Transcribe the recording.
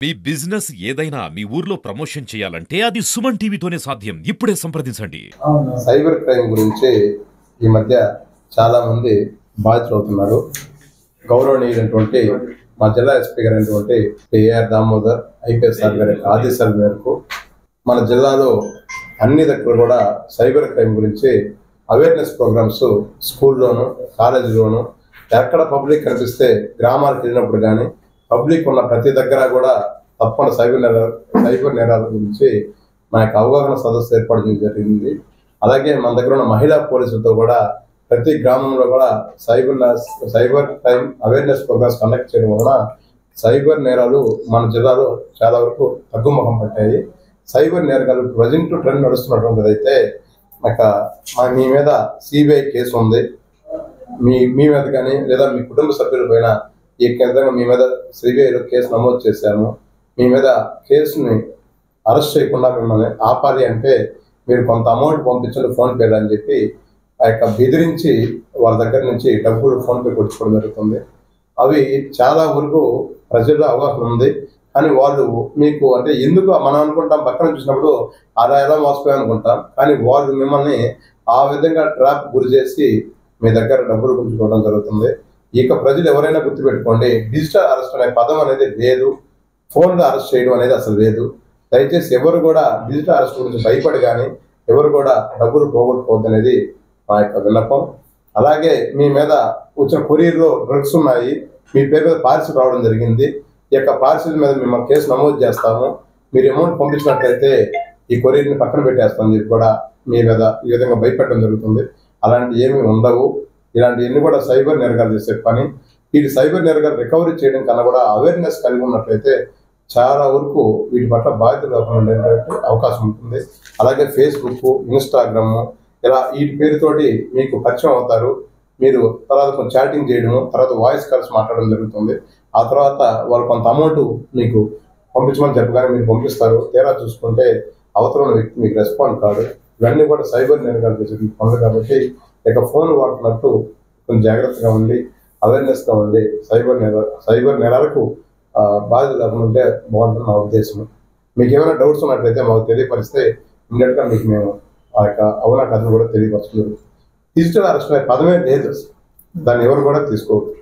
మీ business ఏదైనా మీ ఊర్లో promotion చేయాలంటే అది సుమన్ టీవీతోనే సాధ్యం. ఇప్పుడే సంప్రదించండి. సైబర్ క్రైమ్ గురించి ఈ మధ్య చాలా మంది బాధితులవుతున్నారు. గౌరవనీయులైనటువంటి మా జిల్లా ఎస్పీ గారైనటువంటి ఏఆర్ దామోదర్ ఐపీఎస్ సార్ గారి ఆదేశాల మేరకు మన జిల్లాలో అన్ని దగ్గర కూడా సైబర్ క్రైమ్ గురించి అవేర్నెస్ ప్రోగ్రామ్స్ స్కూల్లోను కాలేజీలోను ఎక్కడ పబ్లిక్ కనిపిస్తే గ్రామాలకు వెళ్ళినప్పుడు కానీ పబ్లిక్ ఉన్న ప్రతి దగ్గర కూడా తప్పకుండా సైబర్ నేరాల గురించి మనకు అవగాహన సదస్సు ఏర్పాటు చేయడం జరిగింది. అలాగే మన దగ్గర ఉన్న మహిళా పోలీసులతో కూడా ప్రతి గ్రామంలో కూడా cyber crime awareness programs conduct చేయడం వలన సైబర్ నేరాలు మన జిల్లాలో చాలా వరకు తగ్గుముఖం పట్టాయి. సైబర్ నేరాలు ప్రజెంట్ ట్రెండ్ నడుస్తున్నటువంటిది అయితే మీ మీద సిబిఐ కేసు ఉంది, మీ మీద కానీ లేదా మీ కుటుంబ సభ్యుల పైన ఈ విధంగా మీ మీద సిబిఐలో కేసు నమోదు చేశాము, మీ మీద కేసుని అరెస్ట్ చేయకుండా మిమ్మల్ని ఆపాలి అంటే మీరు కొంత అమౌంట్ పంపించండి ఫోన్పే అని చెప్పి బెదిరించి వాళ్ళ దగ్గర నుంచి డబ్బులు ఫోన్పే కొట్టుకోవడం జరుగుతుంది. అవి చాలా వరకు ప్రజల్లో అవగాహన ఉంది. కానీ వాళ్ళు మీకు అంటే ఎందుకు మనం అనుకుంటాం పక్కన చూసినప్పుడు అలా ఎలా మోసపోయాం అనుకుంటాం, కానీ వాళ్ళు మిమ్మల్ని ఆ విధంగా ట్రాప్ గురి చేసి మీ దగ్గర డబ్బులు గుంజుకోవడం జరుగుతుంది. ఇక ప్రజలు ఎవరైనా గుర్తుపెట్టుకోండి, డిజిటల్ అరెస్ట్ అనే పదం అనేది లేదు, ఫోన్లో అరెస్ట్ చేయడం అనేది అసలు లేదు. దయచేసి ఎవరు కూడా డిజిటల్ అరెస్ట్ గురించి భయపడి కానీ ఎవరు కూడా డబ్బులు పోగొట్టుకోవద్దు అనేది మా యొక్క విన్నపం. అలాగే మీ మీద వచ్చిన కొరియర్లో డ్రగ్స్ ఉన్నాయి, మీ పేరు మీద పార్సిల్ రావడం జరిగింది, ఈ యొక్క పార్సిల్ మీద మేము కేసు నమోదు చేస్తాము, మీరు అమౌంట్ పంపించినట్లయితే ఈ కొరియర్ని పక్కన పెట్టేస్తామని చెప్పి కూడా మీ మీద ఈ విధంగా భయపెట్టడం జరుగుతుంది. అలాంటి ఏమీ ఉండవు. ఇలాంటివన్నీ కూడా సైబర్ నేరగాలు చేసే పని. వీటి సైబర్ నేరగాలు రికవరీ చేయడం కన్నా కూడా అవేర్నెస్ కలిగి ఉన్నట్లయితే చాలా వరకు వీటి పట్ల బాధ్యత ఉండేటువంటి అవకాశం ఉంటుంది. అలాగే ఫేస్బుక్, ఇన్స్టాగ్రామ్ ఇలా వీటి పేరుతోటి మీకు పరిచయం అవుతారు. మీరు తర్వాత కొంచెం చాటింగ్ చేయడము, తర్వాత వాయిస్ కాల్స్ మాట్లాడడం జరుగుతుంది. ఆ తర్వాత వాళ్ళు కొంత అమౌంట్ మీకు పంపించమని చెప్పగానే మీరు పంపిస్తారు. తీరా చూసుకుంటే అవతల ఉన్న వ్యక్తి మీకు రెస్పాండ్ కాదు. ఇవన్నీ కూడా సైబర్ నేరగాలు చేసే పనులు. కాబట్టి ఇక ఫోన్ వాడుతున్నట్టు కొంచెం జాగ్రత్తగా ఉండి అవేర్నెస్గా ఉండి సైబర్ నేరాలకు బాధ్యత లేకుండా ఉంటే బాగుంటుంది నా ఉద్దేశం. మీకు ఏమైనా డౌట్స్ ఉన్నట్లయితే మాకు తెలియపరిస్తే ఇమ్మీడియట్గా మీకు మేము ఆ యొక్క అవునా కథను కూడా తెలియపరచలేదు. డిజిటల్ అరెస్ట్ అనే పదమే లేదు, దాన్ని ఎవరు కూడా తీసుకోవద్దు.